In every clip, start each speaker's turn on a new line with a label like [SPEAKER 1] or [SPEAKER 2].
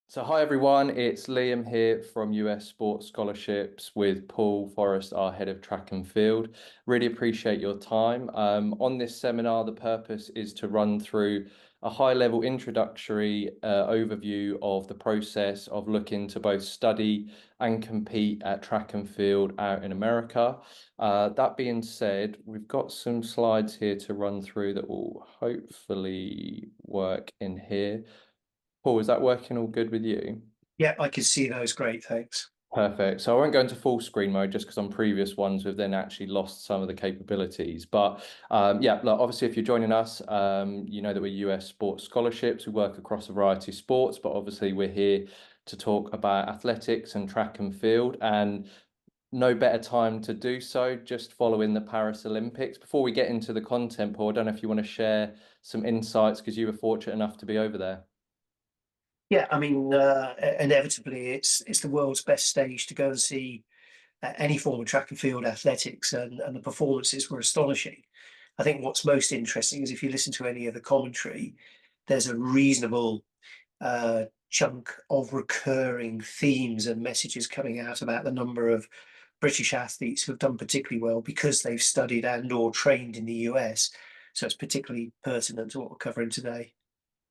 [SPEAKER 1] So hi everyone, it's Liam here from U.S Sports Scholarships with Paul Forrest, our head of track and field. Really appreciate your time. On this seminar, the purpose is to run through a high-level introductory overview of the process of looking to both study and compete at track and field out in America. That being said, we've got some slides here to run through that will hopefully work in here. Paul, is that working all good with you?
[SPEAKER 2] Yeah, I can see those. Great, thanks.
[SPEAKER 1] Perfect. So I won't go into full screen mode just because on previous ones we've then actually lost some of the capabilities. But yeah, look, obviously if you're joining us, you know that we're US Sports Scholarships. We work across a variety of sports, but obviously we're here to talk about athletics and track and field. And no better time to do so just following the Paris Olympics. Before we get into the content, Paul, I don't know if you want to share some insights because you were fortunate enough to be over there.
[SPEAKER 2] Yeah, I mean, inevitably, it's the world's best stage to go and see any form of track and field athletics, and the performances were astonishing. I think what's most interesting is if you listen to any of the commentary, there's a reasonable chunk of recurring themes and messages coming out about the number of British athletes who have done particularly well because they've studied and/or trained in the US. So it's particularly pertinent to what we're covering today.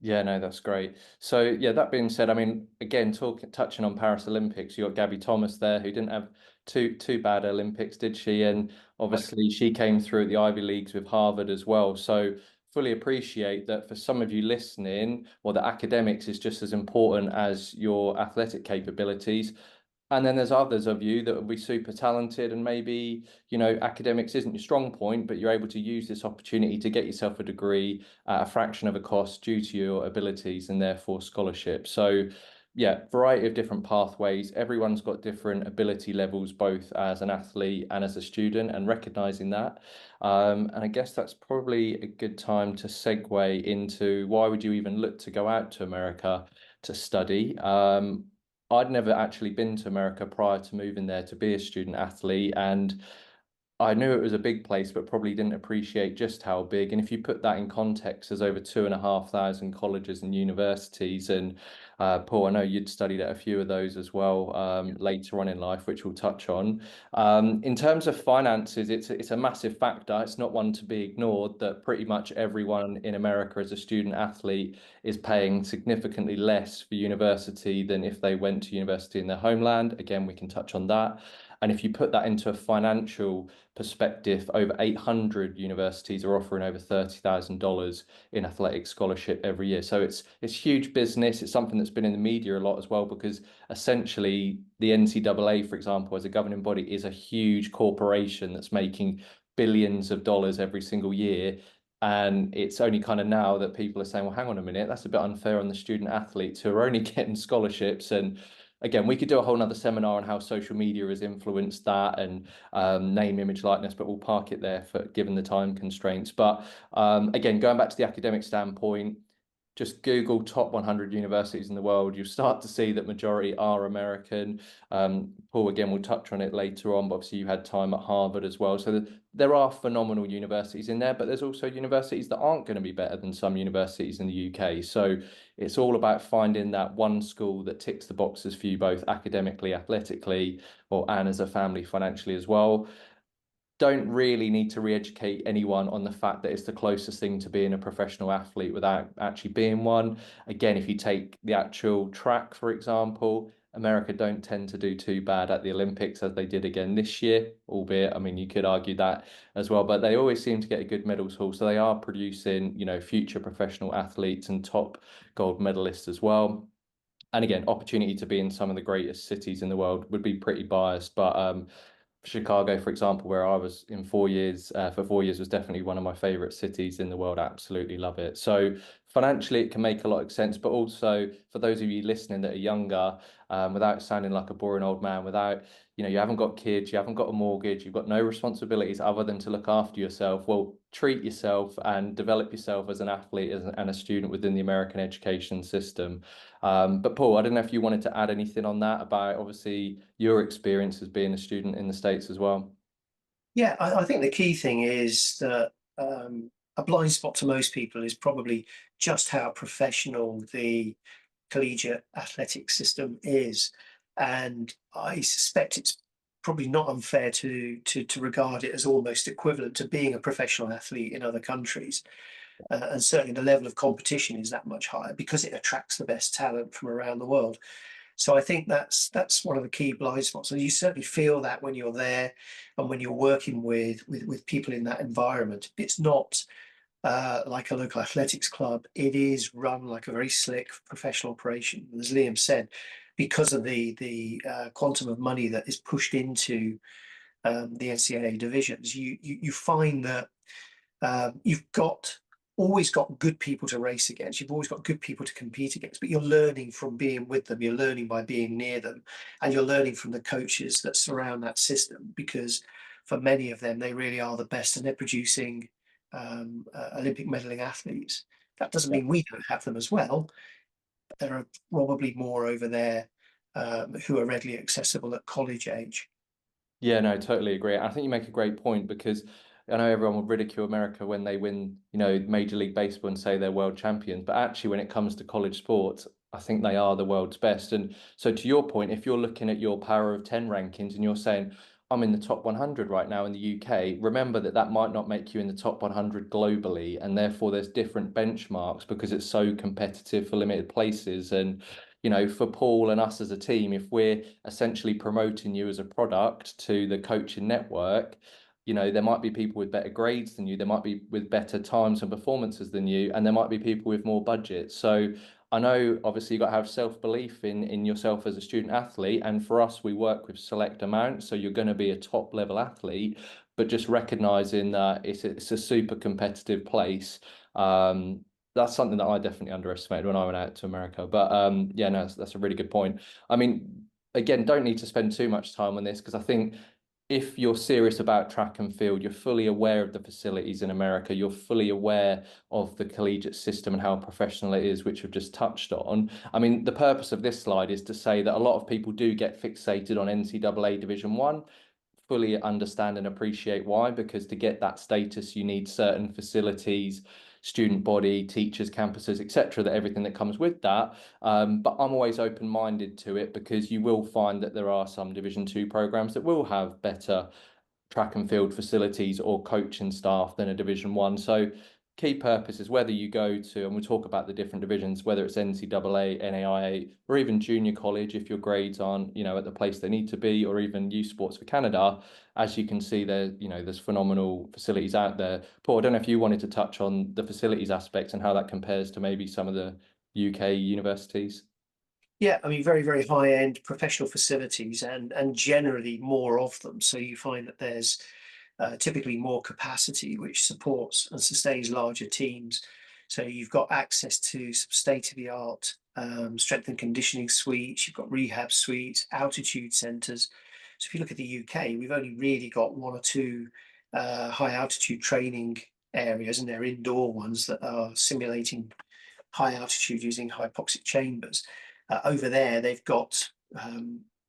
[SPEAKER 1] Yeah, no, that's great. So, yeah, that being said, I mean, again, touching on Paris Olympics, you got Gabby Thomas there, who didn't have too bad Olympics, did she? And obviously, she came through at the Ivy Leagues with Harvard as well. So, fully appreciate that for some of you listening, well, the academics is just as important as your athletic capabilities. And then there's others of you that will be super talented and maybe, academics isn't your strong point, but you're able to use this opportunity to get yourself a degree at a fraction of a cost due to your abilities and therefore scholarship. So, yeah, variety of different pathways. Everyone's got different ability levels, both as an athlete and as a student, and recognizing that. And I guess that's probably a good time to segue into why would you even look to go out to America to study? I'd never actually been to America prior to moving there to be a student athlete, and I knew it was a big place, but probably didn't appreciate just how big. And if you put that in context, there's over 2,500 colleges and universities. And Paul, I know you'd studied at a few of those as well later on in life, which we'll touch on. In terms of finances, it's a massive factor. It's not one to be ignored that pretty much everyone in America as a student athlete is paying significantly less for university than if they went to university in their homeland. Again, we can touch on that. And if you put that into a financial perspective, over 800 universities are offering over $30,000 in athletic scholarship every year. So it's huge business. It's something that's been in the media a lot as well, because essentially the NCAA, for example, as a governing body, is a huge corporation that's making billions of dollars every single year. And it's only kind of now that people are saying, well, hang on a minute, that's a bit unfair on the student athletes who are only getting scholarships. And again, we could do a whole nother seminar on how social media has influenced that and name, image, likeness, but we'll park it there for given the time constraints. But again, going back to the academic standpoint, just Google top 100 universities in the world. You'll start to see that majority are American. Paul, again, we'll touch on it later on, but obviously you had time at Harvard as well. So there are phenomenal universities in there, but there's also universities that aren't going to be better than some universities in the UK. So it's all about finding that one school that ticks the boxes for you both academically, athletically, and as a family financially as well. Don't really need to re-educate anyone on the fact that it's the closest thing to being a professional athlete without actually being one. Again, if you take the actual track, for example, America don't tend to do too bad at the Olympics as they did again this year, albeit, I mean, you could argue that as well, but they always seem to get a good medals haul. So they are producing, future professional athletes and top gold medalists as well. And again, opportunity to be in some of the greatest cities in the world would be pretty biased, but Chicago, for example, where I was in 4 years, for 4 years, was definitely one of my favorite cities in the world. I absolutely love it. So financially, it can make a lot of sense, but also for those of you listening that are younger, without sounding like a boring old man, without, you haven't got kids, you haven't got a mortgage, you've got no responsibilities other than to look after yourself. Well, treat yourself and develop yourself as an athlete and a student within the American education system. But Paul, I don't know if you wanted to add anything on that about obviously your experience as being a student in the States as well.
[SPEAKER 2] Yeah, I think the key thing is that a blind spot to most people is probably just how professional the collegiate athletic system is. And I suspect it's probably not unfair to regard it as almost equivalent to being a professional athlete in other countries. And certainly the level of competition is that much higher because it attracts the best talent from around the world. So I think that's one of the key blind spots, and you certainly feel that when you're there and when you're working with people in that environment. It's not like a local athletics club. It is run like a very slick professional operation. And as Liam said, because of the quantum of money that is pushed into the NCAA divisions, you find that you've got always got good people to race against. You've always got good people to compete against, but you're learning from being with them. You're learning by being near them, and you're learning from the coaches that surround that system. Because for many of them, they really are the best, and they're producing Olympic medaling athletes. That doesn't mean we don't have them as well, but there are probably more over there who are readily accessible at college age.
[SPEAKER 1] Yeah, no, totally agree. I think you make a great point because I know everyone will ridicule America when they win, Major League Baseball and say they're world champions. But actually, when it comes to college sports, I think they are the world's best. And so, to your point, if you're looking at your power of 10 rankings and you're saying, I'm in the top 100 right now in the UK, remember that that might not make you in the top 100 globally. And therefore, there's different benchmarks because it's so competitive for limited places. And for Paul and us as a team, if we're essentially promoting you as a product to the coaching network, there might be people with better grades than you, there might be with better times and performances than you, and there might be people with more budget. So I know obviously you've got to have self-belief in yourself as a student athlete. And for us, we work with select amounts. So you're going to be a top level athlete, but just recognizing that it's a super competitive place. That's something that I definitely underestimated when I went out to America. But yeah, no, that's a really good point. I mean, again, don't need to spend too much time on this because I think if you're serious about track and field, you're fully aware of the facilities in America, you're fully aware of the collegiate system and how professional it is, which we've just touched on. I mean, the purpose of this slide is to say that a lot of people do get fixated on NCAA Division One. Fully understand and appreciate why, because to get that status, you need certain facilities, student body, teachers, campuses, etc., that everything that comes with that. But I'm always open-minded to it because you will find that there are some Division Two programs that will have better track and field facilities or coaching staff than a Division One. So key purpose is whether you go to, and we'll talk about the different divisions, whether it's NCAA, NAIA, or even junior college, if your grades aren't, at the place they need to be, or even U Sports for Canada. As you can see, there's phenomenal facilities out there. Paul, I don't know if you wanted to touch on the facilities aspects and how that compares to maybe some of the UK universities.
[SPEAKER 2] Yeah, I mean, very, very high-end professional facilities and generally more of them. So you find that there's typically more capacity, which supports and sustains larger teams. So you've got access to some state-of-the-art strength and conditioning suites, you've got rehab suites, altitude centres. So if you look at the UK, we've only really got one or two high-altitude training areas, and they're indoor ones that are simulating high altitude using hypoxic chambers. Over there, they've got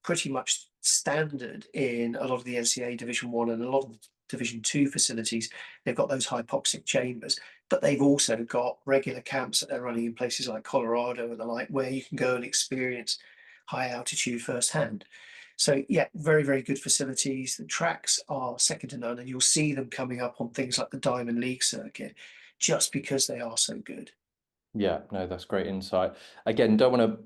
[SPEAKER 2] pretty much standard in a lot of the NCAA Division One and a lot of the Division Two facilities. They've got those hypoxic chambers, but they've also got regular camps that they're running in places like Colorado and the like, where you can go and experience high altitude firsthand. So yeah, very, very good facilities. The tracks are second to none, and you'll see them coming up on things like the Diamond League circuit just because they are so good.
[SPEAKER 1] Yeah, no, that's great insight. Again, don't want to,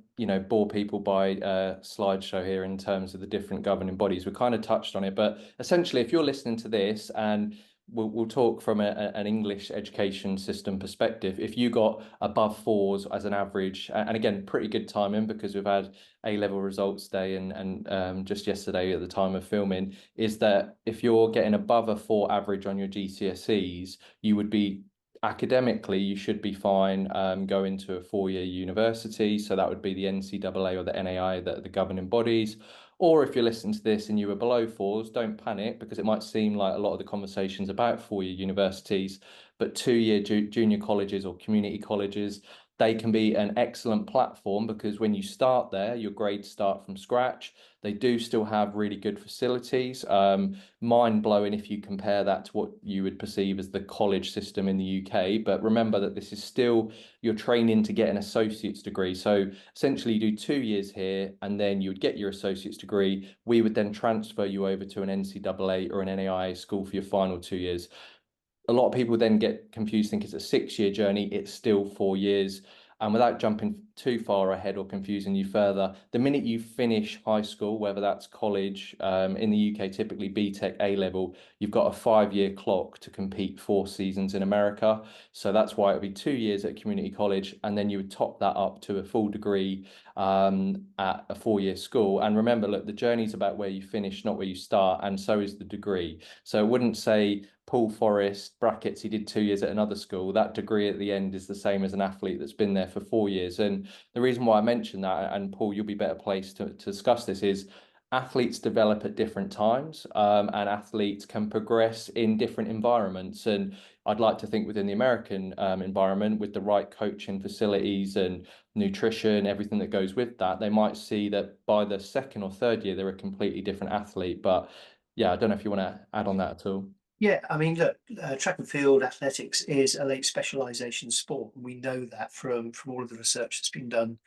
[SPEAKER 1] bore people by a slideshow here in terms of the different governing bodies. We kind of touched on it, but essentially, if you're listening to this, and we'll talk from an English education system perspective, if you got above fours as an average, and again, pretty good timing because we've had A-level results day and just yesterday at the time of filming, is that if you're getting above a four average on your GCSEs, you would be academically, you should be fine going to a four-year university. So that would be the NCAA or the NAI, the governing bodies. Or if you're listening to this and you were below fours, don't panic because it might seem like a lot of the conversations about four-year universities, but two-year junior colleges or community colleges, they can be an excellent platform because when you start there, your grades start from scratch. They do still have really good facilities. Mind blowing if you compare that to what you would perceive as the college system in the UK. But remember that this is still your training to get an associate's degree. So essentially, you do 2 years here and then you would get your associate's degree. We would then transfer you over to an NCAA or an NAIA school for your final 2 years. A lot of people then get confused, think it's a 6 year journey. It's still 4 years. And without jumping too far ahead or confusing you further, the minute you finish high school, whether that's college, in the UK, typically BTEC A level, you've got a 5 year clock to compete 4 seasons in America. So that's why it would be 2 years at community college. And then you would top that up to a full degree at a 4 year school. And remember, look, the journey's about where you finish, not where you start. And so is the degree. So it wouldn't say Paul Forrest, brackets, he did 2 years at another school. That degree at the end is the same as an athlete that's been there for 4 years. And the reason why I mentioned that, and Paul, you'll be better placed to discuss this, is athletes develop at different times, and athletes can progress in different environments. And I'd like to think within the American environment, with the right coaching facilities and nutrition, everything that goes with that, they might see that by the second or third year, they're a completely different athlete. But yeah, I don't know if you want to add on that at all.
[SPEAKER 2] Yeah, I mean, look, track and field athletics is a late specialisation sport. We know that from all of the research that's been done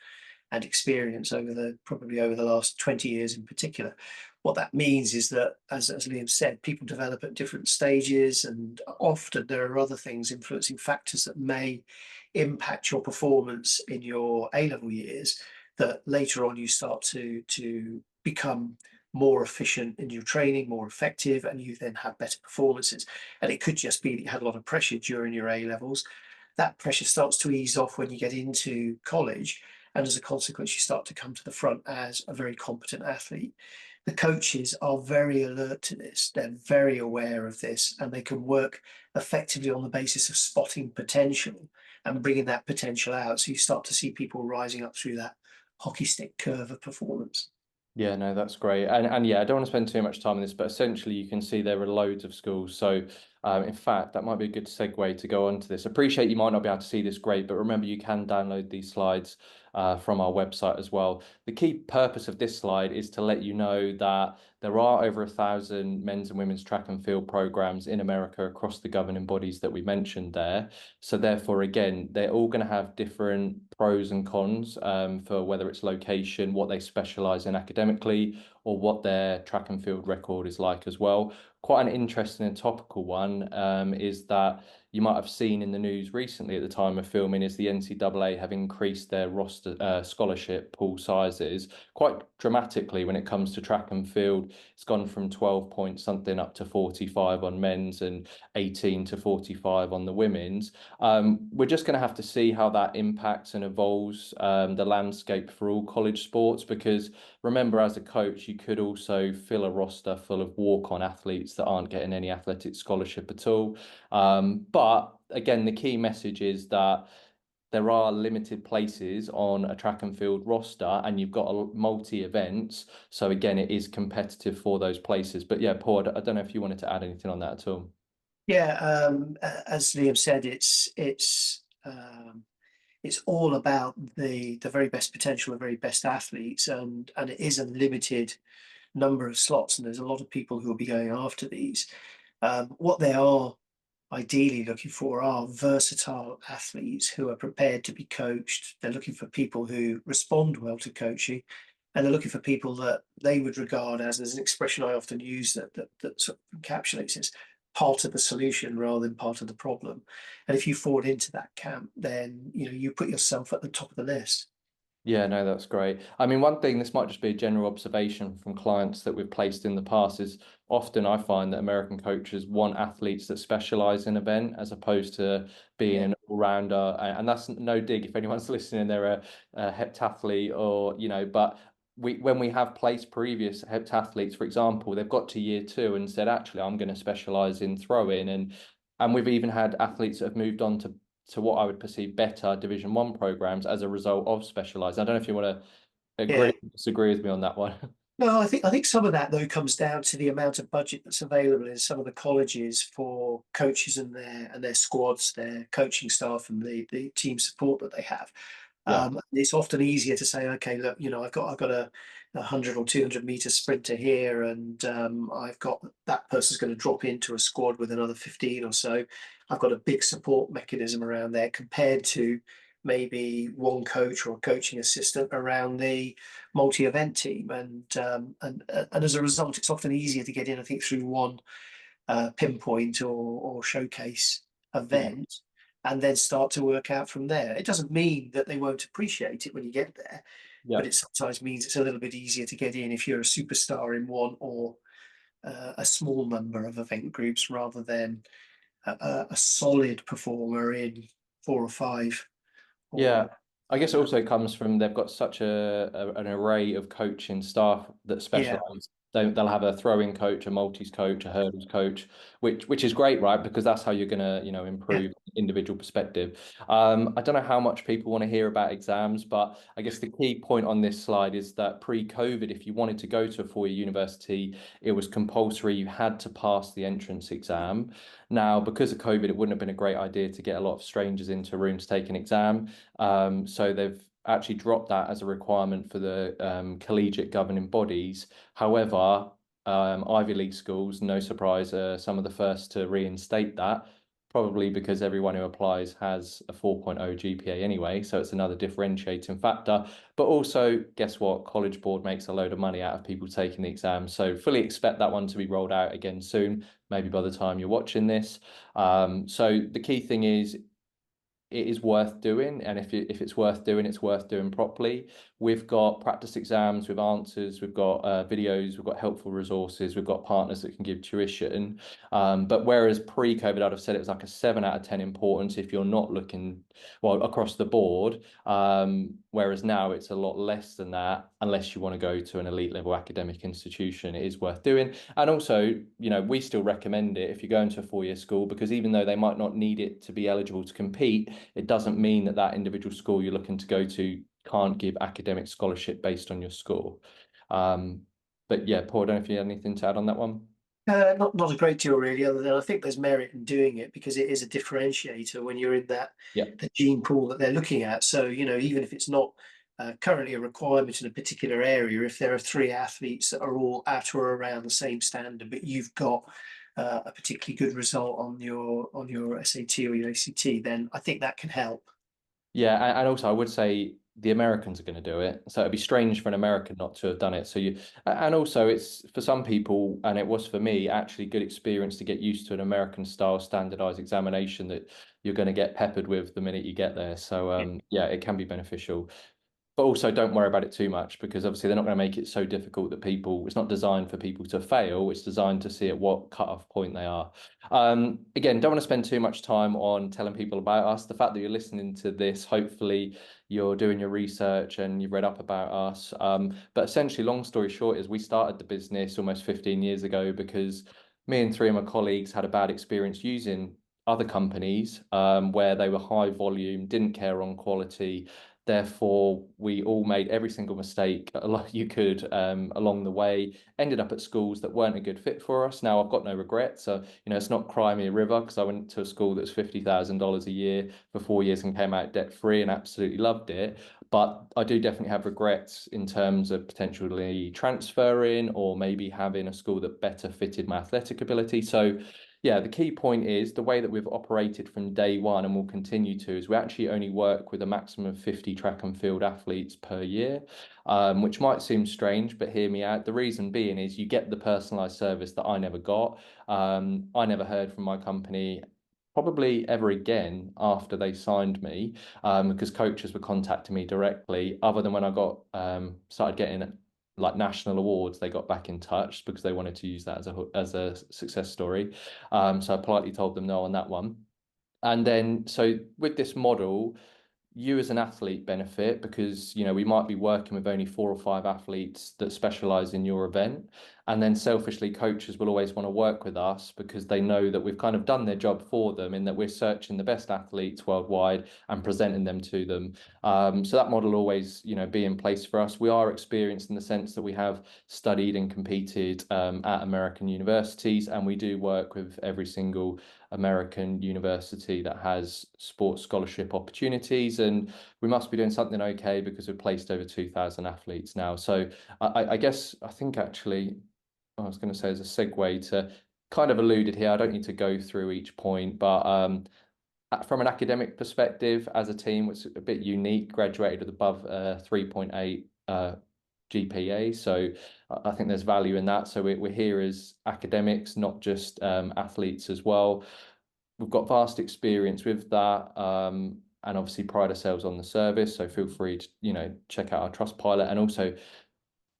[SPEAKER 2] and experience over the probably over the last 20 years in particular. What that means is that, as Liam said, people develop at different stages, and often there are other things, influencing factors that may impact your performance in your A-level years, that later on you start to become more efficient in your training, more effective, and you then have better performances. And it could just be that you had a lot of pressure during your A levels. That pressure starts to ease off when you get into college. And as a consequence, you start to come to the front as a very competent athlete. The coaches are very alert to this. They're very aware of this, and they can work effectively on the basis of spotting potential and bringing that potential out. So you start to see people rising up through that hockey stick curve of performance.
[SPEAKER 1] Yeah, no, that's great. And yeah, I don't want to spend too much time on this, but essentially you can see there are loads of schools. So in fact, that might be a good segue to go on to this. Appreciate you might not be able to see this great, but remember you can download these slides from our website as well. The key purpose of this slide is to let you know that there are over 1,000 men's and women's track and field programs in America across the governing bodies that we mentioned there. So therefore, again, they're all going to have different pros and cons for whether it's location, what they specialize in academically, or what their track and field record is like as well. Quite an interesting and topical one is that you might have seen in the news recently at the time of filming is the NCAA have increased their roster scholarship pool sizes quite dramatically when it comes to track and field. It's gone from 12 point something up to 45 on men's and 18 to 45 on the women's. We're just going to have to see how that impacts and evolves the landscape for all college sports, because remember, as a coach, you could also fill a roster full of walk-on athletes that aren't getting any athletic scholarship at all. But again, the key message is that there are limited places on a track and field roster, and you've got a multi events. So again, it is competitive for those places. But yeah, Paul, I don't know if you wanted to add anything on that at all.
[SPEAKER 2] Yeah, as Liam said, it's all about the very best potential, the very best athletes, and it is a limited number of slots, and there's a lot of people who will be going after these. What they are ideally looking for are versatile athletes who are prepared to be coached. They're looking for people who respond well to coaching, and they're looking for people that they would regard as, there's an expression I often use that sort of encapsulates this, part of the solution rather than part of the problem. And if you fall into that camp, then you put yourself at the top of the list.
[SPEAKER 1] Yeah, no, that's great. I mean, one thing, this might just be a general observation from clients that we've placed in the past, is often I find that American coaches want athletes that specialize in event as opposed to being
[SPEAKER 2] Yeah,
[SPEAKER 1] an all-rounder. And that's no dig if anyone's listening, they're a heptathlete or, but when we have placed previous heptathletes, for example, they've got to year two and said, actually, I'm going to specialize in throwing. And we've even had athletes that have moved on to what I would perceive better Division One programs as a result of specialising. I don't know if you want to agree
[SPEAKER 2] yeah.
[SPEAKER 1] or disagree with me on that one.
[SPEAKER 2] No, I think some of that though comes down to the amount of budget that's available in some of the colleges for coaches and their squads, their coaching staff, and the team support that they have.
[SPEAKER 1] Yeah,
[SPEAKER 2] It's often easier to say, okay, look, I've got a 100 or 200 meter sprinter here, and I've got that person's going to drop into a squad with another 15 or so. I've got a big support mechanism around there compared to maybe one coach or a coaching assistant around the multi-event team, and as a result, it's often easier to get in, I think, through one pinpoint or showcase
[SPEAKER 1] yeah,
[SPEAKER 2] event, and then start to work out from there. It doesn't mean that they won't appreciate it when you get there, but
[SPEAKER 1] yeah.
[SPEAKER 2] it sometimes means it's a little bit easier to get in if you're a superstar in one or a small number of event groups rather than a solid performer in four or five
[SPEAKER 1] Yeah,
[SPEAKER 2] or
[SPEAKER 1] I guess it
[SPEAKER 2] uh,
[SPEAKER 1] also comes from they've got such an array of coaching staff that
[SPEAKER 2] yeah.
[SPEAKER 1] specialize. They'll have a throwing coach, a multis coach, a hurdles coach, which is great, right? Because that's how you're gonna,
[SPEAKER 2] Yeah.
[SPEAKER 1] improve individual perspective. I don't know how much people want to hear about exams, but I guess the key point on this slide is that pre-COVID, if you wanted to go to a four-year university, it was compulsory. You had to pass the entrance exam. Now, because of COVID, it wouldn't have been a great idea to get a lot of strangers into a room to take an exam. So they've actually dropped that as a requirement for the collegiate governing bodies. However, Ivy League schools, no surprise, are some of the first to reinstate that, probably because everyone who applies has a 4.0 GPA anyway. So it's another differentiating factor. But also, guess what? College Board makes a load of money out of people taking the exam. So fully expect that one to be rolled out again soon, maybe by the time you're watching this. So the key thing is it is worth doing, and if it's worth doing, it's worth doing properly. We've got practice exams with answers, we've got videos, we've got helpful resources, we've got partners that can give tuition. But whereas pre-COVID, I'd have said it was like a 7 out of 10 importance if you're not looking well across the board. Whereas now it's a lot less than that, unless you want to go to an elite level academic institution. It is worth doing, and also, we still recommend it if you're going to a four-year school, because even though they might not need it to be eligible to compete, it doesn't mean that that individual school you're looking to go to can't give academic scholarship based on your score. Um, but yeah, Paul, I don't know if you had anything to add on that one.
[SPEAKER 2] Not a great deal really, other than I think there's merit in doing it because it is a differentiator when you're in that
[SPEAKER 1] Yeah.
[SPEAKER 2] the gene pool that they're looking at. So, even if it's not currently a requirement in a particular area, if there are three athletes that are all at or around the same standard, but you've got a particularly good result on your SAT or your ACT, then I think that can help.
[SPEAKER 1] Yeah, and also I would say the Americans are going to do it. So it'd be strange for an American not to have done it. And also it's for some people, and it was for me, actually good experience to get used to an American style standardized examination that you're going to get peppered with the minute you get there. So yeah, it can be beneficial. But also don't worry about it too much, because obviously they're not going to make it so difficult that it's not designed for people to fail. It's designed to see at what cut-off point they are. Again, don't want to spend too much time on telling people about us. The fact that you're listening to this, hopefully you're doing your research and you've read up about us. But essentially, long story short, is we started the business almost 15 years ago because me and three of my colleagues had a bad experience using other companies where they were high volume, didn't care on quality. Therefore, we all made every single mistake you could along the way. Ended up at schools that weren't a good fit for us. Now I've got no regrets. So it's not cry me a river, because I went to a school that's $50,000 a year for 4 years and came out debt free and absolutely loved it. But I do definitely have regrets in terms of potentially transferring or maybe having a school that better fitted my athletic ability. So yeah, the key point is the way that we've operated from day one and will continue to is we actually only work with a maximum of 50 track and field athletes per year, which might seem strange, but hear me out. The reason being is you get the personalized service that I never got. I never heard from my company probably ever again after they signed me, because coaches were contacting me directly, other than when I got started getting like national awards. They got back in touch because they wanted to use that as a success story. So I politely told them no on that one. And then, so with this model, you as an athlete benefit because we might be working with only 4 or 5 athletes that specialize in your event, And then selfishly, coaches will always want to work with us because they know that we've kind of done their job for them, in that we're searching the best athletes worldwide and presenting them to them. So that model always, be in place for us. We are experienced in the sense that we have studied and competed at American universities, and we do work with every single American university that has sports scholarship opportunities. And we must be doing something okay because we've placed over 2,000 athletes now. So I guess I think actually I was going to say as a segue to kind of alluded here, I don't need to go through each point, but from an academic perspective, as a team, it's a bit unique, graduated with above 3.8 GPA. So I think there's value in that. So we're here as academics, not just athletes as well. We've got vast experience with that. And obviously pride ourselves on the service. So feel free to, check out our Trustpilot, and also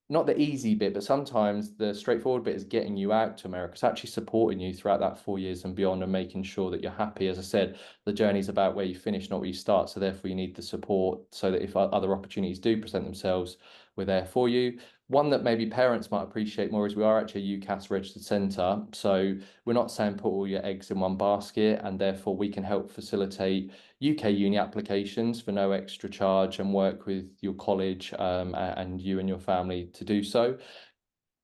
[SPEAKER 1] not the easy bit, but sometimes the straightforward bit is getting you out to America. It's actually supporting you throughout that 4 years and beyond, and making sure that you're happy. As I said, the journey's about where you finish, not where you start. So therefore, you need the support so that if other opportunities do present themselves, we're there for you. One that maybe parents might appreciate more is we are actually a UCAS registered centre. So we're not saying put all your eggs in one basket, and therefore we can help facilitate UK uni applications for no extra charge and work with your college and you and your family to do so.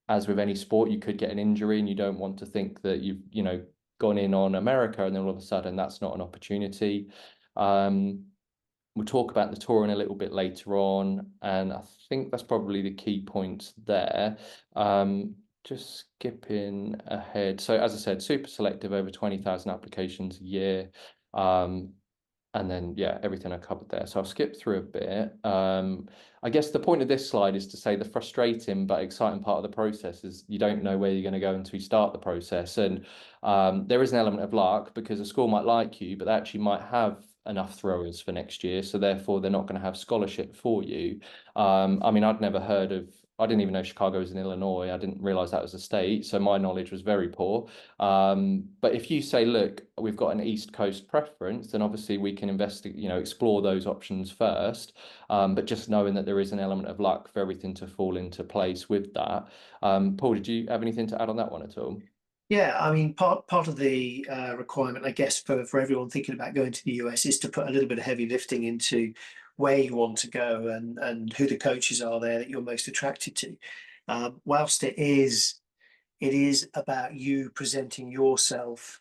[SPEAKER 1] As with any sport, you could get an injury, and you don't want to think that you've, gone in on America and then all of a sudden that's not an opportunity. We'll talk about the touring a little bit later on, and I think that's probably the key points there. Just skipping ahead. So as I said, super selective, over 20,000 applications a year. And then, yeah, everything I covered there. So I'll skip through a bit. I guess the point of this slide is to say the frustrating but exciting part of the process is you don't know where you're going to go until you start the process. And there is an element of luck, because a school might like you, but they actually might have enough throwers for next year. So therefore, they're not going to have scholarship for you. I mean, I didn't even know Chicago was in Illinois. I didn't realize that was a state. So my knowledge was very poor. But if you say, look, we've got an East Coast preference, then obviously we can investigate, explore those options first. But just knowing that there is an element of luck for everything to fall into place with that. Paul, did you have anything to add on that one at all?
[SPEAKER 2] Yeah, I mean, part of the requirement, I guess, for everyone thinking about going to the US is to put a little bit of heavy lifting into where you want to go and who the coaches are there that you're most attracted to. Whilst it is about you presenting yourself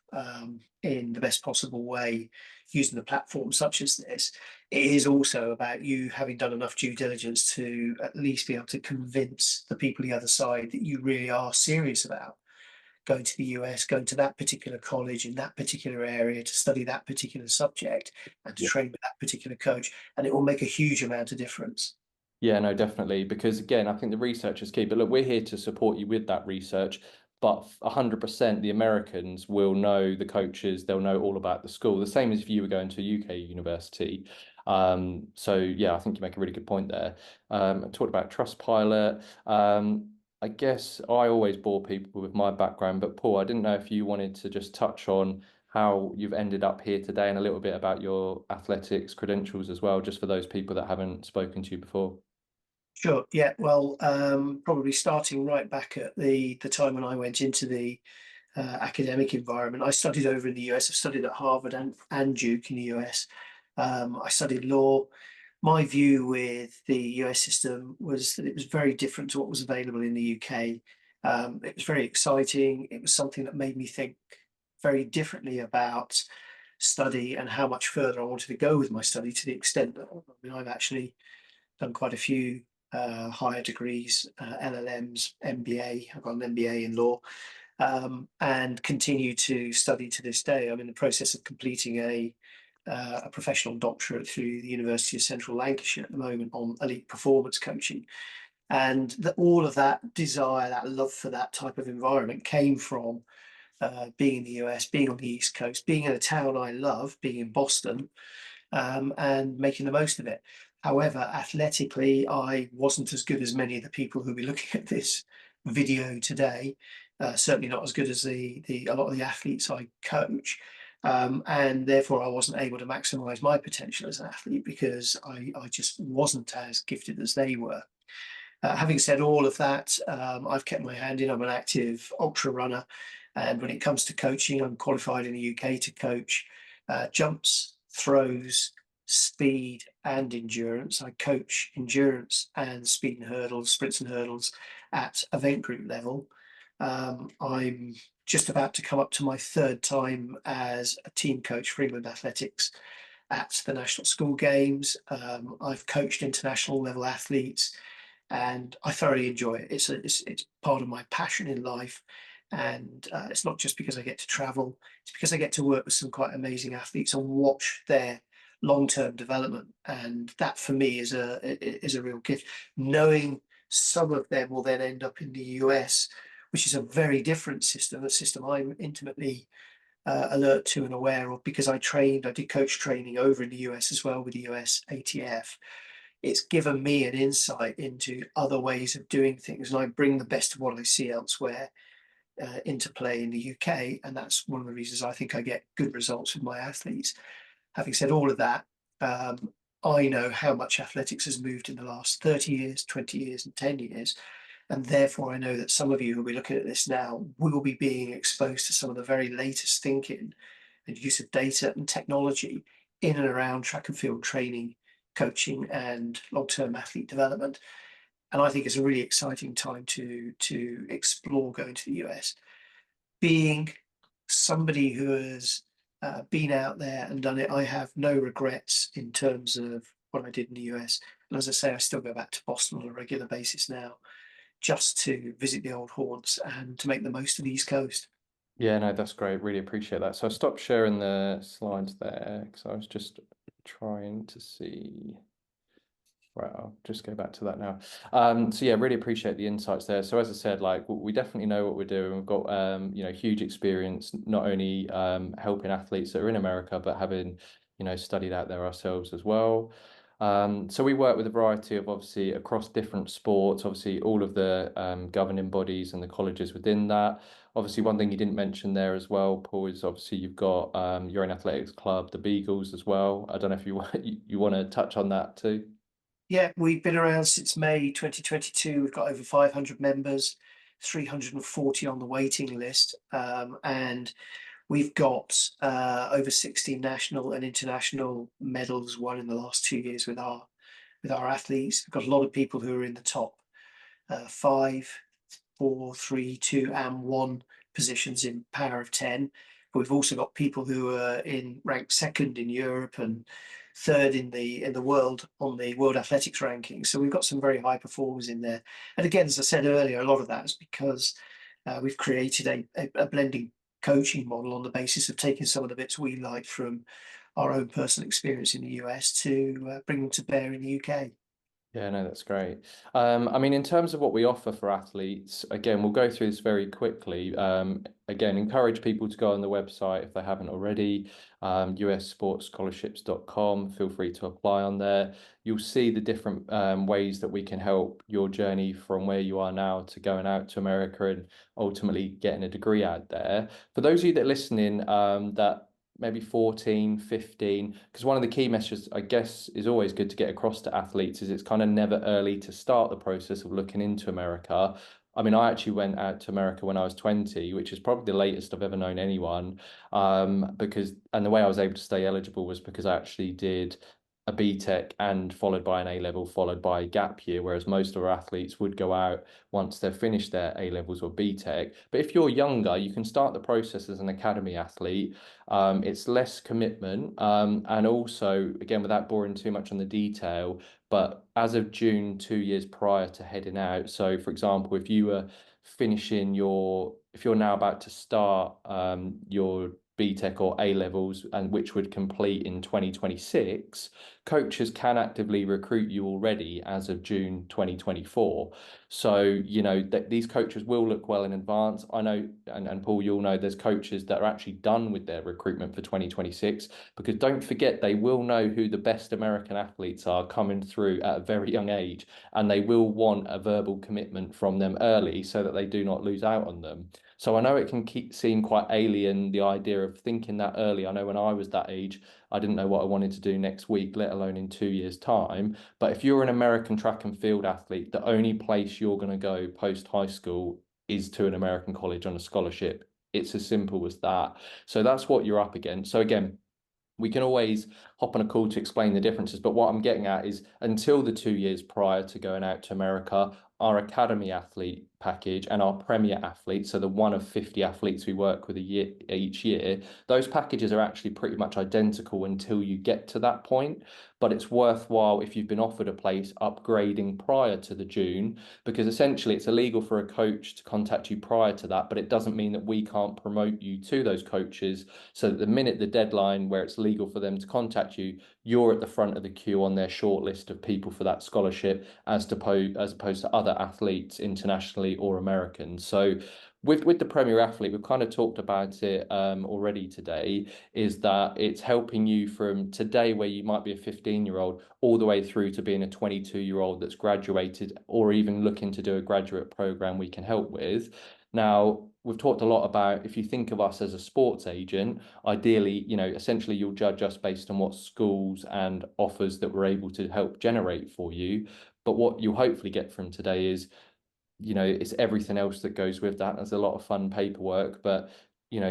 [SPEAKER 2] in the best possible way using the platform such as this. It is also about you having done enough due diligence to at least be able to convince the people the other side that you really are serious about going to the US, going to that particular college in that particular area to study that particular subject and to train with that particular coach. And it will make a huge amount of difference.
[SPEAKER 1] Yeah, no, definitely. Because again, I think the research is key. But look, we're here to support you with that research. But 100% the Americans will know the coaches, they'll know all about the school, the same as if you were going to a UK university. So yeah, I think you make a really good point there. I talked about Trustpilot. I guess I always bore people with my background, but Paul, I didn't know if you wanted to just touch on how you've ended up here today and a little bit about your athletics credentials as well, just for those people that haven't spoken to you before.
[SPEAKER 2] Sure. Yeah. Well, probably starting right back at the time when I went into the academic environment. I studied over in the US. I studied at Harvard and Duke in the US. I studied law. My view with the US system was that it was very different to what was available in the UK. It was very exciting. It was something that made me think very differently about study and how much further I wanted to go with my study, to the extent that I've actually done quite a few higher degrees, LLMs, MBA. I've got an MBA in law, and continue to study to this day. I'm in the process of completing a professional doctorate through the University of Central Lancashire at the moment on elite performance coaching. And all of that desire, that love for that type of environment came from being in the US, being on the East Coast, being in a town I love, being in Boston, and making the most of it. However, athletically, I wasn't as good as many of the people who'll be looking at this video today. Certainly not as good as a lot of the athletes I coach. And therefore I wasn't able to maximize my potential as an athlete because I just wasn't as gifted as they were. Having said all of that, I've kept my hand in. I'm an active ultra runner, and when it comes to coaching, I'm qualified in the UK to coach jumps, throws, speed, and endurance. I coach endurance and speed and hurdles, sprints and hurdles at event group level. I'm just about to come up to my third time as a team coach for England Athletics at the National School Games. I've coached international level athletes, and I thoroughly enjoy it. It's part of my passion in life, and it's not just because I get to travel. It's because I get to work with some quite amazing athletes and watch their long-term development, and that for me is a real gift. Knowing some of them will then end up in the US, which is a very different system, a system I'm intimately alert to and aware of because I did coach training over in the US as well with the US ATF. It's given me an insight into other ways of doing things, and I bring the best of what I see elsewhere into play in the UK, and that's one of the reasons I think I get good results with my athletes. Having said all of that, um, I know how much athletics has moved in the last 30 years, 20 years, and 10 years. And therefore, I know that some of you who'll be looking at this now will be being exposed to some of the very latest thinking and use of data and technology in and around track and field training, coaching, and long-term athlete development. And I think it's a really exciting time to explore going to the US. Being somebody who has been out there and done it, I have no regrets in terms of what I did in the US. And as I say, I still go back to Boston on a regular basis now just to visit the old haunts and to make the most of the East Coast.
[SPEAKER 1] Yeah, no, that's great. Really appreciate that. So I stopped sharing the slides there because I was just trying to see. Right, I'll just go back to that now. So yeah, really appreciate the insights there. So as I said, like we definitely know what we're doing. We've got huge experience, not only helping athletes that are in America, but having, studied out there ourselves as well. So we work with a variety of obviously across different sports, obviously all of the governing bodies and the colleges within that. Obviously, one thing you didn't mention there as well, Paul, is obviously you've got your own athletics club, the Beagles as well. I don't know if you want you want to touch on that too.
[SPEAKER 2] Yeah, we've been around since May 2022. We've got over 500 members, 340 on the waiting list, and we've got over 60 national and international medals won in the last 2 years with our athletes. We've got a lot of people who are in the top five, four, three, two, and one positions in power of 10. But we've also got people who are in ranked second in Europe and third in the world on the World Athletics rankings. So we've got some very high performers in there. And again, as I said earlier, a lot of that is because we've created a blending coaching model on the basis of taking some of the bits we like from our own personal experience in the US to bring them to bear in the UK.
[SPEAKER 1] Yeah, no, that's great. I mean, in terms of what we offer for athletes, again, we'll go through this very quickly. Again, encourage people to go on the website if they haven't already, USSportsScholarships.com. Feel free to apply on there. You'll see the different ways that we can help your journey from where you are now to going out to America and ultimately getting a degree out there. For those of you that are listening, that maybe 14, 15, because one of the key messages, I guess, is always good to get across to athletes is it's kind of never early to start the process of looking into America. I mean, I actually went out to America when I was 20, which is probably the latest I've ever known anyone. And the way I was able to stay eligible was because I actually did a BTEC and followed by an A level, followed by a gap year, whereas most of our athletes would go out once they've finished their A levels or BTEC. But if you're younger, you can start the process as an academy athlete. It's less commitment, and also, again, without boring too much on the detail, but as of June, 2 years prior to heading out. So, for example, if you're now about to start your BTEC or A levels, and which would complete in 2026, coaches can actively recruit you already as of June 2024. So, these coaches will look well in advance. I know, and Paul, you'll know there's coaches that are actually done with their recruitment for 2026, because don't forget, they will know who the best American athletes are coming through at a very young age, and they will want a verbal commitment from them early so that they do not lose out on them. So I know it can seem quite alien, the idea of thinking that early. I know when I was that age, I didn't know what I wanted to do next week, let alone in 2 years' time. But if you're an American track and field athlete, the only place you're going to go post high school is to an American college on a scholarship. It's as simple as that. So that's what you're up against. So again, we can always hop on a call to explain the differences. But what I'm getting at is until the 2 years prior to going out to America, our academy athlete package and our premier athletes, so the one of 50 athletes we work with each year, those packages are actually pretty much identical until you get to that point. But it's worthwhile if you've been offered a place upgrading prior to the June, because essentially it's illegal for a coach to contact you prior to that, but it doesn't mean that we can't promote you to those coaches. So that the minute the deadline where it's legal for them to contact you, you're at the front of the queue on their short list of people for that scholarship, as opposed to other athletes internationally or Americans. So with the Premier Athlete, we've kind of talked about it already today, is that it's helping you from today where you might be a 15-year-old all the way through to being a 22-year-old that's graduated or even looking to do a graduate program we can help with. Now, we've talked a lot about if you think of us as a sports agent, ideally, essentially you'll judge us based on what schools and offers that we're able to help generate for you. But what you'll hopefully get from today is, it's everything else that goes with that. There's a lot of fun paperwork, but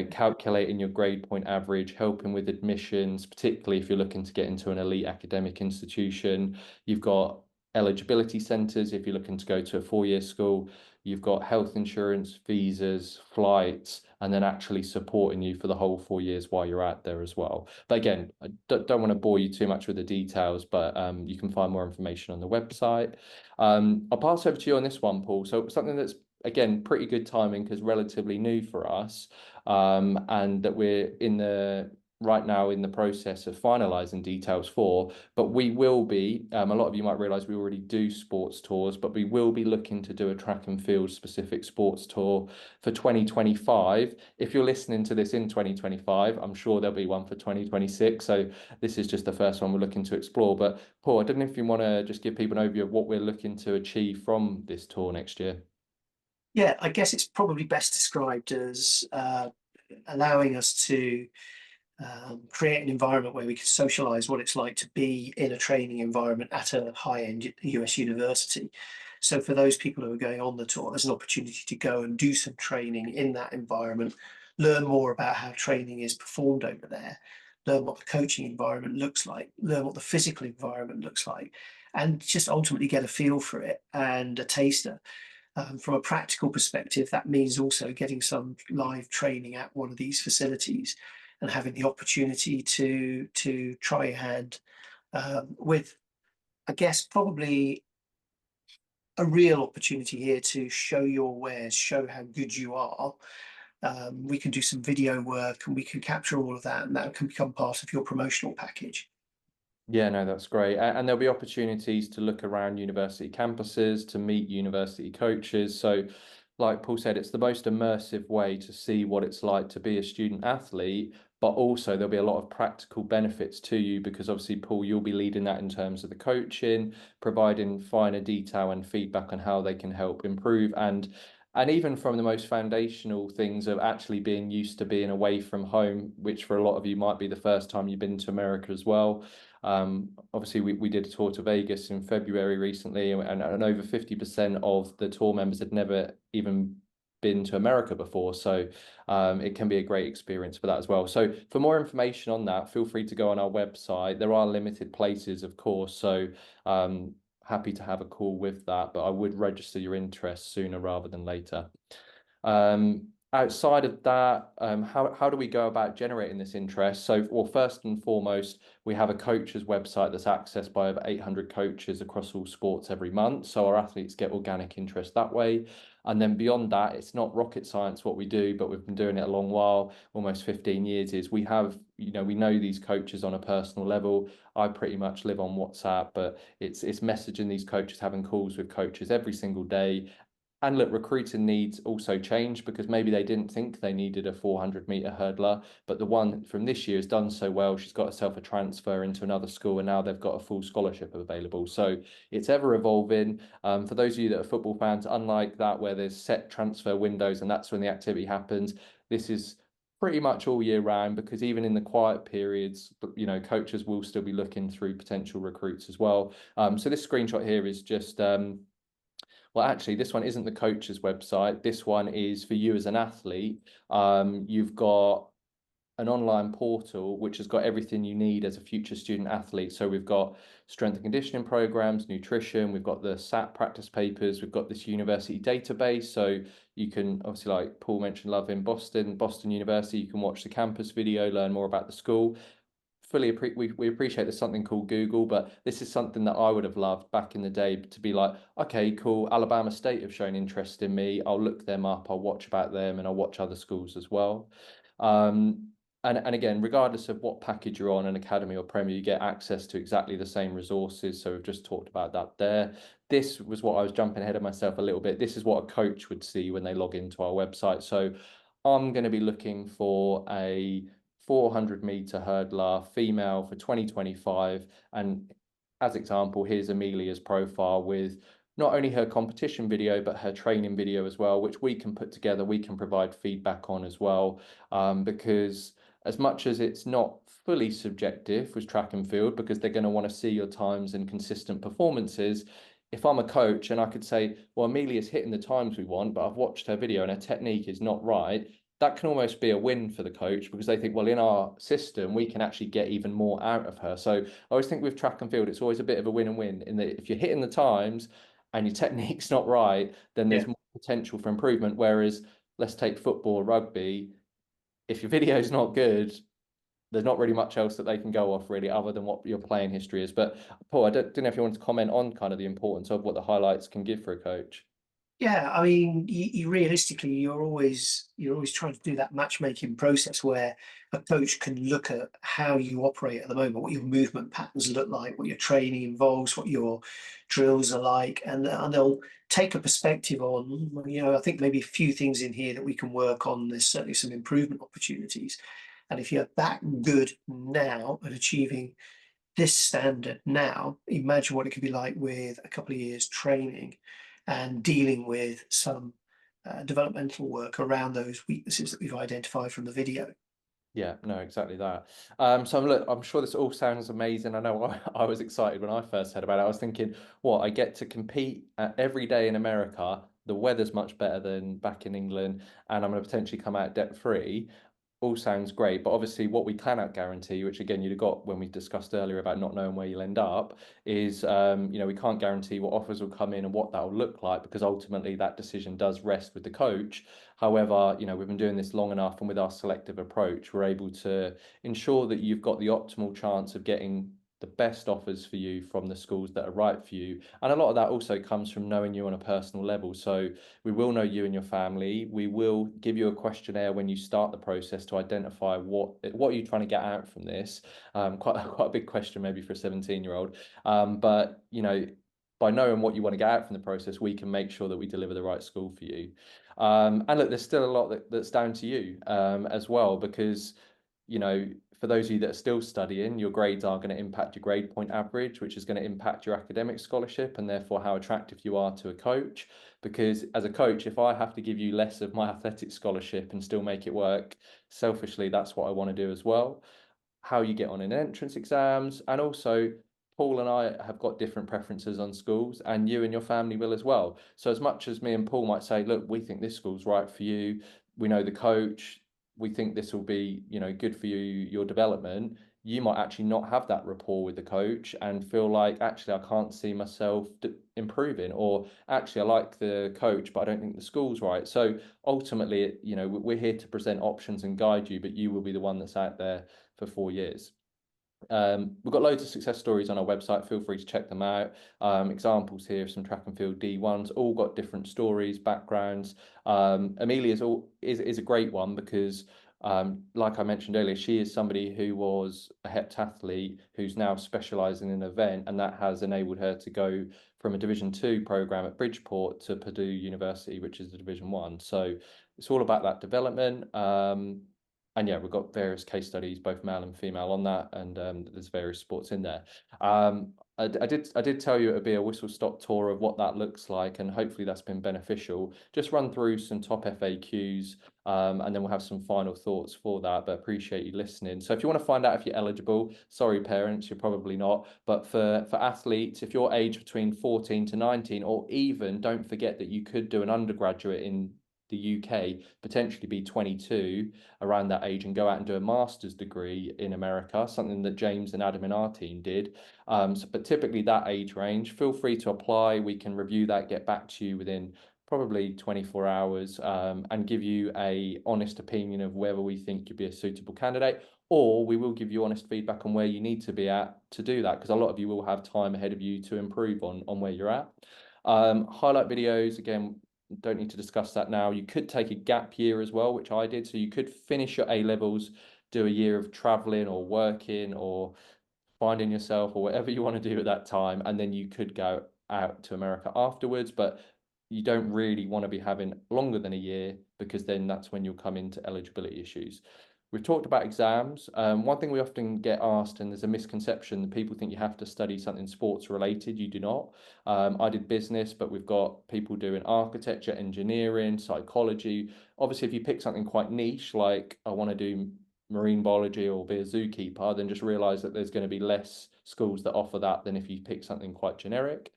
[SPEAKER 1] calculating your grade point average, helping with admissions, particularly if you're looking to get into an elite academic institution. You've got eligibility centres if you're looking to go to a 4-year school. You've got health insurance, visas, flights, and then actually supporting you for the whole 4 years while you're out there as well. But again, I don't want to bore you too much with the details, but you can find more information on the website. I'll pass over to you on this one, Paul. So something that's, again, pretty good timing because relatively new for us, and that we're right now in the process of finalising details for. But we will be, a lot of you might realise we already do sports tours, but we will be looking to do a track and field specific sports tour for 2025. If you're listening to this in 2025, I'm sure there'll be one for 2026. So this is just the first one we're looking to explore. But Paul, I don't know if you want to just give people an overview of what we're looking to achieve from this tour next year.
[SPEAKER 2] Yeah, I guess it's probably best described as allowing us to create an environment where we can socialize what it's like to be in a training environment at a high-end US university. So for those people who are going on the tour, there's an opportunity to go and do some training in that environment, learn more about how training is performed over there, learn what the coaching environment looks like, learn what the physical environment looks like, and just ultimately get a feel for it and a taster. From a practical perspective, that means also getting some live training at one of these facilities and having the opportunity to try your hand with, I guess, probably a real opportunity here to show your wares, show how good you are. We can do some video work and we can capture all of that, and that can become part of your promotional package.
[SPEAKER 1] Yeah, no, that's great. And there'll be opportunities to look around university campuses, to meet university coaches. So, like Paul said, it's the most immersive way to see what it's like to be a student athlete, but also there'll be a lot of practical benefits to you because obviously, Paul, you'll be leading that in terms of the coaching, providing finer detail and feedback on how they can help improve and even from the most foundational things of actually being used to being away from home, which for a lot of you might be the first time you've been to America as well. Obviously, we did a tour to Vegas in February recently, and over 50% of the tour members had never even been to America before. So it can be a great experience for that as well. So for more information on that, feel free to go on our website. There are limited places, of course. So happy to have a call with that, but I would register your interest sooner rather than later. Outside of that, how do we go about generating this interest? So, well, first and foremost, we have a coaches website that's accessed by over 800 coaches across all sports every month. So our athletes get organic interest that way. And then beyond that, it's not rocket science what we do, but we've been doing it a long while, almost 15 years, is we have, we know these coaches on a personal level. I pretty much live on WhatsApp, but it's messaging these coaches, having calls with coaches every single day. And look, recruiting needs also change because maybe they didn't think they needed a 400-meter hurdler, but the one from this year has done so well. She's got herself a transfer into another school, and now they've got a full scholarship available. So it's ever evolving. For those of you that are football fans, unlike that where there's set transfer windows and that's when the activity happens, this is pretty much all year round, because even in the quiet periods, coaches will still be looking through potential recruits as well. So this screenshot here is just well, actually, this one isn't the coach's website. This one is for you as an athlete. You've got an online portal which has got everything you need as a future student athlete. So we've got strength and conditioning programs, nutrition, we've got the SAT practice papers, we've got this university database. So you can obviously, like Paul mentioned, love in Boston University, you can watch the campus video, learn more about the school. We appreciate there's something called Google, but this is something that I would have loved back in the day, to be like, okay, cool, Alabama State have shown interest in me. I'll look them up, I'll watch about them, and I'll watch other schools as well. And again, regardless of what package you're on, an academy or premier, you get access to exactly the same resources. So we've just talked about that there. This was what I was jumping ahead of myself a little bit. This is what a coach would see when they log into our website. So I'm going to be looking for a 400-meter hurdler female for 2025. And as example, here's Amelia's profile with not only her competition video, but her training video as well, which we can put together, we can provide feedback on as well. Because as much as it's not fully subjective with track and field, because they're going to want to see your times and consistent performances, if I'm a coach and I could say, well, Amelia's hitting the times we want, but I've watched her video and her technique is not right, that can almost be a win for the coach, because they think, well, in our system, we can actually get even more out of her. So I always think with track and field, it's always a bit of a win and win, in that if you're hitting the times and your technique's not right, then there's
[SPEAKER 2] Yeah.
[SPEAKER 1] more potential for improvement. Whereas let's take football or rugby, if your video's not good, there's not really much else that they can go off really, other than what your playing history is. But Paul, I don't know if you want to comment on kind of the importance of what the highlights can give for a coach.
[SPEAKER 2] Yeah, I mean, you realistically, you're always trying to do that matchmaking process where a coach can look at how you operate at the moment, what your movement patterns look like, what your training involves, what your drills are like, and they'll take a perspective on, well, I think maybe a few things in here that we can work on. There's certainly some improvement opportunities. And if you're that good now at achieving this standard now, imagine what it could be like with a couple of years training and dealing with some developmental work around those weaknesses that we've identified from the video.
[SPEAKER 1] Yeah, no, exactly that. So look, I'm sure this all sounds amazing. I know I was excited when I first heard about it. I was thinking, what, I get to compete every day in America. The weather's much better than back in England, and I'm going to potentially come out debt free. All sounds great, but obviously what we cannot guarantee, which again you'd have got when we discussed earlier about not knowing where you'll end up, is we can't guarantee what offers will come in and what that will look like, because ultimately that decision does rest with the coach. However, we've been doing this long enough, and with our selective approach, we're able to ensure that you've got the optimal chance of getting the best offers for you from the schools that are right for you. And a lot of that also comes from knowing you on a personal level. So we will know you and your family. We will give you a questionnaire when you start the process to identify what are you trying to get out from this. Quite a big question maybe for a 17-year-old. But by knowing what you want to get out from the process, we can make sure that we deliver the right school for you. And look, there's still a lot that's down to you as well, because for those of you that are still studying, your grades are going to impact your grade point average, which is going to impact your academic scholarship and therefore how attractive you are to a coach. Because as a coach, if I have to give you less of my athletic scholarship and still make it work, selfishly, that's what I want to do as well. How you get on in entrance exams, and also Paul and I have got different preferences on schools, and you and your family will as well. So as much as me and Paul might say, look, we think this school's right for you, we know the coach, we think this will be, good for you, your development. You might actually not have that rapport with the coach and feel like, actually, I can't see myself improving, or actually, I like the coach, but I don't think the school's right. So ultimately, we're here to present options and guide you, but you will be the one that's out there for 4 years. We've got loads of success stories on our website. Feel free to check them out. Examples here of some track and field D1s, all got different stories, backgrounds. Amelia's is a great one because, like I mentioned earlier, she is somebody who was a heptathlete who's now specialising in an event, and that has enabled her to go from a Division 2 program at Bridgeport to Purdue University, which is a Division 1. So it's all about that development. And yeah, we've got various case studies, both male and female, on that, and there's various sports in there. I did tell you it would be a whistle-stop tour of what that looks like, and hopefully that's been beneficial. Just run through some top FAQs, and then we'll have some final thoughts for that. But appreciate you listening. So if you want to find out if you're eligible, sorry parents, you're probably not. But for athletes, if you're aged between 14 to 19, or even don't forget that you could do an undergraduate in the UK, potentially be 22 around that age and go out and do a master's degree in America, something that James and Adam in our team did. But typically that age range, feel free to apply. We can review that, get back to you within probably 24 hours, and give you a honest opinion of whether we think you'd be a suitable candidate, or we will give you honest feedback on where you need to be at to do that, because a lot of you will have time ahead of you to improve on where you're at. Highlight videos, again, don't need to discuss that now. You could take a gap year as well, which I did. So you could finish your A levels, do a year of traveling or working or finding yourself or whatever you want to do at that time, and then you could go out to America afterwards. But you don't really want to be having longer than a year, because then that's when you'll come into eligibility issues. We've talked about exams. One thing we often get asked, and there's a misconception that people think you have to study something sports related. You do not. I did business, but we've got people doing architecture, engineering, psychology. Obviously, if you pick something quite niche, like I want to do marine biology or be a zookeeper, then just realize that there's going to be less schools that offer that than if you pick something quite generic.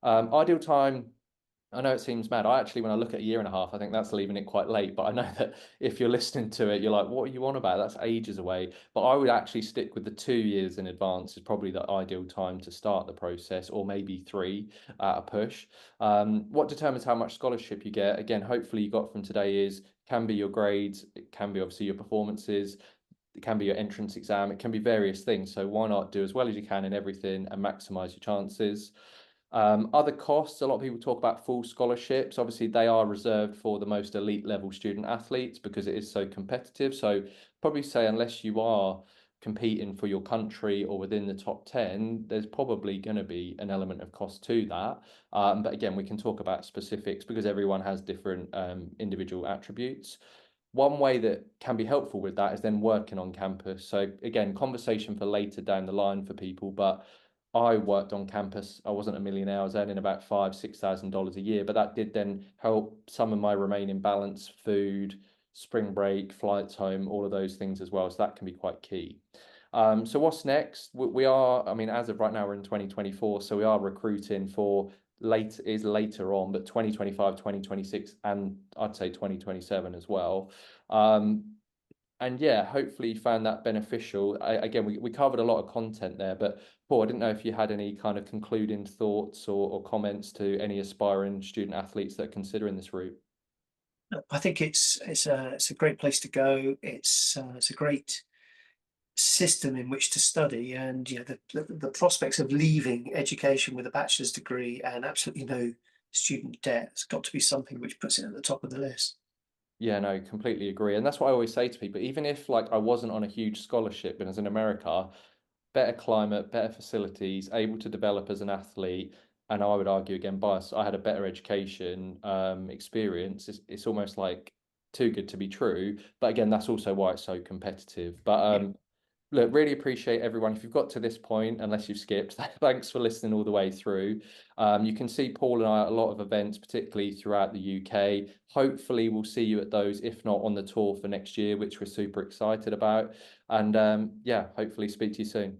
[SPEAKER 1] Ideal time, I know it seems mad. I actually, when I look at a year and a half, I think that's leaving it quite late. But I know that if you're listening to it, you're like, what are you on about? That's ages away. But I would actually stick with the 2 years in advance is probably the ideal time to start the process, or maybe three at a push. What determines how much scholarship you get? Again, hopefully you got from today is can be your grades, it can be obviously your performances, it can be your entrance exam, it can be various things. So why not do as well as you can in everything and maximize your chances? Other costs, a lot of people talk about full scholarships. Obviously, they are reserved for the most elite level student athletes because it is so competitive. So probably say unless you are competing for your country or within the top 10, there's probably going to be an element of cost to that. But again, we can talk about specifics because everyone has different individual attributes. One way that can be helpful with that is then working on campus. So again, conversation for later down the line for people, but I worked on campus. I wasn't a millionaire. I was earning about $5,000-6,000 a year, but that did then help some of my remaining balance, food, spring break, flights home, all of those things as well. So that can be quite key. So what's next? We are, I mean, as of right now, we're in 2024, so we are recruiting for later on, but 2025, 2026, and I'd say 2027 as well. And yeah, hopefully you found that beneficial. Again, we covered a lot of content there, but Paul, I didn't know if you had any kind of concluding thoughts or comments to any aspiring student athletes that are considering this route.
[SPEAKER 2] I think it's a great place to go. It's a great system in which to study, and the prospects of leaving education with a bachelor's degree and absolutely no student debt has got to be something which puts it at the top of the list.
[SPEAKER 1] Yeah, no, completely agree. And that's what I always say to people, even if like I wasn't on a huge scholarship and as in America, better climate, better facilities, able to develop as an athlete, and I would argue again bias, I had a better education experience. It's almost like too good to be true. But again, that's also why it's so competitive. But
[SPEAKER 2] Yeah.
[SPEAKER 1] look, really appreciate everyone. If you've got to this point, unless you've skipped, thanks for listening all the way through. You can see Paul and I at a lot of events, particularly throughout the UK. Hopefully, we'll see you at those, if not on the tour for next year, which we're super excited about. And yeah, hopefully speak to you soon.